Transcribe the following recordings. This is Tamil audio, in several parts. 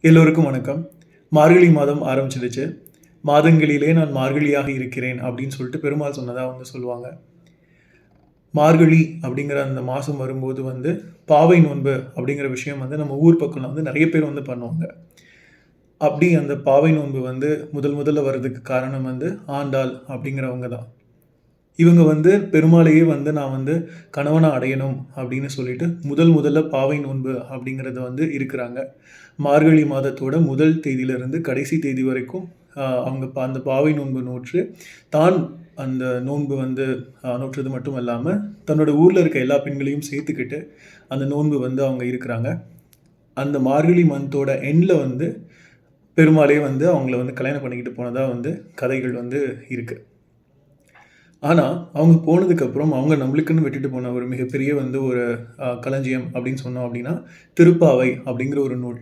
எல்லோருக்கும் வணக்கம். மார்கழி மாதம் ஆரம்பிச்சிடுச்சு. "மாதங்களிலே நான் மார்கழியாக இருக்கிறேன்" அப்படின்னு சொல்லிட்டு பெருமாள் சொன்னதா சொல்லுவாங்க. மார்கழி அப்படிங்கிற அந்த மாசம் வரும்போது பாவை நோன்பு அப்படிங்கிற விஷயம் நம்ம ஊர் பக்கம்லாம் நெறைய பேர் பண்ணுவாங்க. அப்படி அந்த பாவை நோன்பு முதல் முதல்ல வர்றதுக்கு காரணம் ஆண்டாள் அப்படிங்கிறவங்க தான். இவங்க பெருமாளையே நான் கணவனா அடையணும் அப்படின்னு சொல்லிட்டு முதல் முதல்ல பாவை நோன்பு அப்படிங்கிறத இருக்கிறாங்க. மார்கழி மாதத்தோட முதல் தேதியிலிருந்து கடைசி தேதி வரைக்கும் அவங்க அந்த பாவை நோன்பு நோற்று, தான் அந்த நோன்பு நோற்றது மட்டும் இல்லாம, தன்னோட ஊர்ல இருக்க எல்லா பெண்களையும் சேர்த்துக்கிட்டு அந்த நோன்பு அவங்க இருக்கிறாங்க. அந்த மார்கழி மந்த்தோட எண்ட்ல பெருமாளே அவங்கள கல்யாணம் பண்ணிக்கிட்டு போனதா கதைகள் இருக்கு. ஆனா, அவங்க போனதுக்கப்புறம், அவங்க நம்மளுக்குன்னு விட்டுட்டு போன ஒரு மிகப்பெரிய ஒரு களஞ்சியம் அப்படின்னு சொன்னோம் அப்படின்னா, திருப்பாவை அப்படிங்கிற ஒரு நூல்.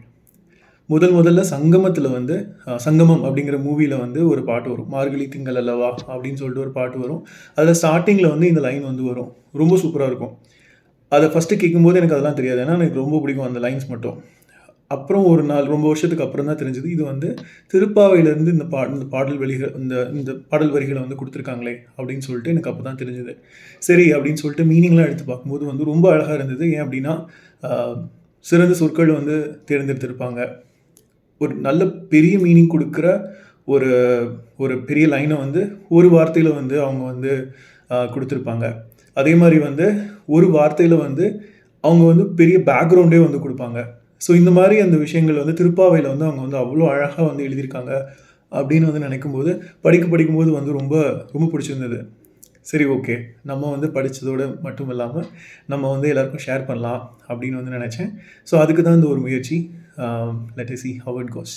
முதல்ல சங்கமத்தில சங்கமம் அப்படிங்கிற மூவில ஒரு பாட்டு வரும். "மார்கழி திங்கள் அல்லவா" அப்படின்னு சொல்லிட்டு ஒரு பாட்டு வரும். அதில ஸ்டார்ட்டிங்கில இந்த லைன் வரும். ரொம்ப சூப்பரா இருக்கும். அத ஃபர்ஸ்ட்டு கேட்கும்போது எனக்கு அதெல்லாம் தெரியாது. ஏன்னா, எனக்கு ரொம்ப பிடிக்கும் அந்த லைன்ஸ் மட்டும். அப்புறம் ஒரு நாள் ரொம்ப வருஷத்துக்கு அப்புறம் தான் தெரிஞ்சது. இது திருப்பாவையிலேருந்து இந்த பாடல் வரிகள் இந்த இந்த பாடல் வரிகள குடுத்துருக்காங்களே! அப்படின்னு சொல்லிட்டு எனக்கு அப்ப தான் தெரிஞ்சது. சரி அப்படின்னு சொல்லிட்டு மீனிங்லாம் எடுத்து பார்க்கும்போது ரொம்ப அழகா இருந்தது. ஏன் அப்படின்னா, அ சிறந்த சொற்கள் தேர்ந்தெடுத்திருப்பாங்க. ஒரு நல்ல பெரிய மீனிங் குடுக்குற ஒரு ஒரு பெரிய லைன ஒரு வார்த்தையில அவங்க குடுத்துருப்பாங்க. அதே மாரி ஒரு வார்த்தையில அவங்க பெரிய பேக்கிரவுண்டே குடுப்பாங்க. ஸோ இந்த மாரி அந்த விஷயங்கள் திருப்பாவையில அவங்க அவ்ளோ அழகா எழுதியிருக்காங்க அப்படின்னு நினைக்கும்போது, படிக்கும்போது ரொம்ப ரொம்ப பிடிச்சிருந்தது. சரி ஓகே. நம்ம படிச்சதோட மட்டும் இல்லாம, நம்ம எல்லாருக்கும் ஷேர் பண்ணலாம் அப்படின்னு நினைச்சேன். ஸோ அதுக்கு தான் இந்த ஒரு முயற்சி. Let us see how it goes.